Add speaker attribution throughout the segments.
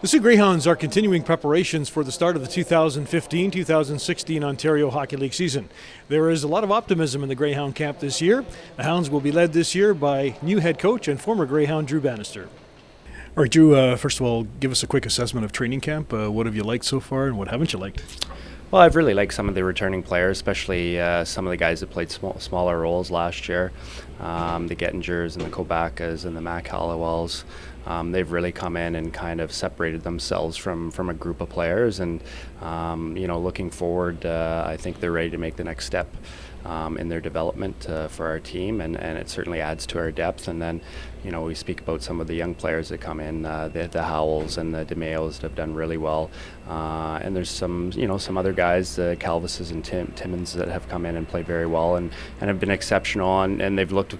Speaker 1: The Soo Greyhounds are continuing preparations for the start of the 2015-2016 Ontario Hockey League season. There is a lot of optimism in the Greyhound camp this year. The Hounds will be led this year by new head coach and former Greyhound Drew Bannister. All right, Drew, first of all, give us a quick assessment of training camp. What have you liked so far and what haven't you liked?
Speaker 2: Well, I've really liked some of the returning players, especially some of the guys that played smaller roles last year. The Gettingers and the Kobakas and the Mac Halliwells. They've really come in and kind of separated themselves from a group of players, and looking forward, I think they're ready to make the next step in their development for our team, and it certainly adds to our depth. And then, we speak about some of the young players that come in, the Howells and the DeMeos that have done really well, and there's some other guys, the Calvises and Timmons, that have come in and played very well and have been exceptional. And they've looked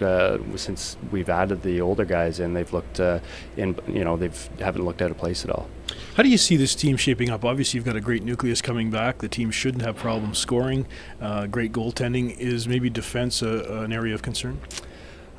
Speaker 2: since we've added the older guys in, they've looked haven't looked out of place at all.
Speaker 1: How do you see this team shaping up? Obviously, you've got a great nucleus coming back. The team shouldn't have problems scoring. Great goaltending. Is maybe defense an area of concern?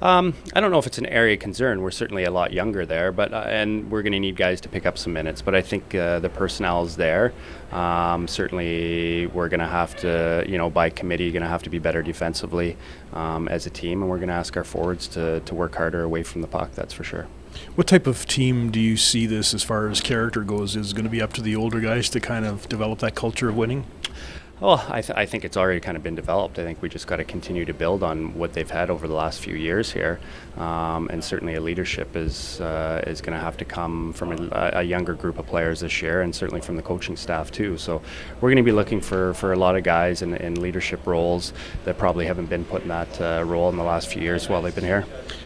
Speaker 2: I don't know if it's an area of concern. We're certainly a lot younger there, but and we're going to need guys to pick up some minutes. But I think the personnel is there. Certainly, we're going to have to, by committee, going to have to be better defensively as a team, and we're going to ask our forwards to work harder away from the puck. That's for sure.
Speaker 1: What type of team do you see this as far as character goes? Is it going to be up to the older guys to kind of develop that culture of winning?
Speaker 2: Well, I think it's already kind of been developed. I think we just got to continue to build on what they've had over the last few years here, and certainly a leadership is going to have to come from a younger group of players this year, and certainly from the coaching staff too. So we're going to be looking for a lot of guys in leadership roles that probably haven't been put in that role in the last few years while they've been here.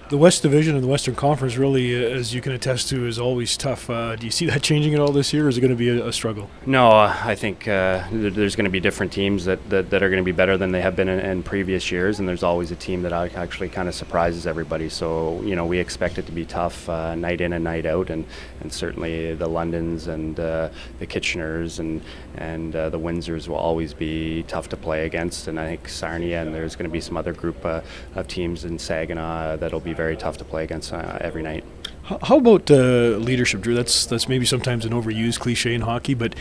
Speaker 1: The West Division and the Western Conference really, as you can attest to, is always tough. Do you see that changing at all this year, or is it going to be a struggle?
Speaker 2: No, I think there's going to be different teams that are going to be better than they have been in previous years, and there's always a team that actually kind of surprises everybody. So, we expect it to be tough night in and night out, and certainly the Londons and the Kitcheners and the Windsors will always be tough to play against. And I think Sarnia, and there's going to be some other group of teams in Saginaw that'll be very tough to play against every night.
Speaker 1: How about leadership, Drew? That's maybe sometimes an overused cliche in hockey, but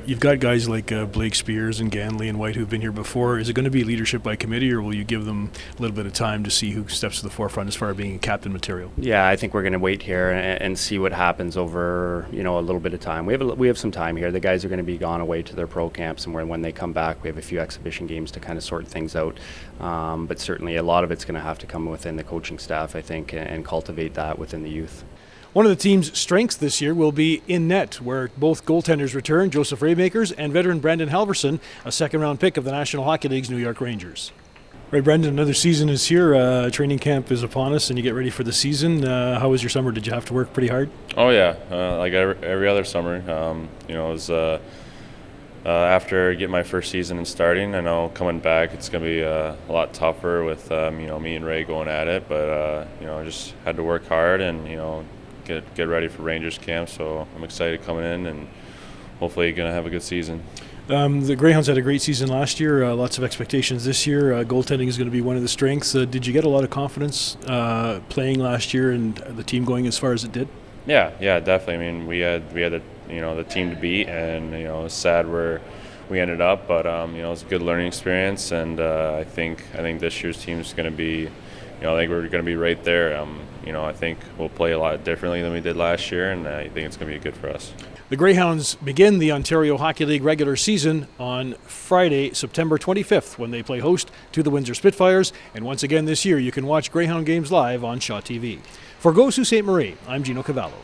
Speaker 1: you've got guys like Blake Spears and Ganley and White who've been here before. Is it going to be leadership by committee, or will you give them a little bit of time to see who steps to the forefront as far as being captain material?
Speaker 2: Yeah, I think we're going to wait here and see what happens over a little bit of time. We have some time here. The guys are going to be gone away to their pro camps, and when they come back, we have a few exhibition games to kind of sort things out. But certainly a lot of it's going to have to come within the coaching staff, I think, and cultivate that within the youth.
Speaker 1: One of the team's strengths this year will be in net, where both goaltenders return, Joseph Raymakers and veteran Brendan Halverson, a second-round pick of the National Hockey League's New York Rangers. Right, Brendan, another season is here. Training camp is upon us, and you get ready for the season. How was your summer? Did you have to work pretty hard?
Speaker 3: Oh, yeah. Like every other summer. It was after getting my first season and starting. I know coming back it's going to be a lot tougher with, me and Ray going at it. But, I just had to work hard and, get ready for Rangers camp, so I'm excited coming in and hopefully going to have a good season.
Speaker 1: The Greyhounds had a great season last year, lots of expectations this year. Goaltending is going to be one of the strengths. Did you get a lot of confidence playing last year and the team going as far as it did?
Speaker 3: Yeah, definitely. I mean, we had the team to beat, and it was sad where we ended up, but it was a good learning experience, and I think this year's team is going to be. I think we're going to be right there. I think we'll play a lot differently than we did last year, and I think it's going to be good for us.
Speaker 1: The Greyhounds begin the Ontario Hockey League regular season on Friday, September 25th, when they play host to the Windsor Spitfires. And once again this year, you can watch Greyhound games live on Shaw TV. For Go Sault Ste. Marie, I'm Gino Cavallo.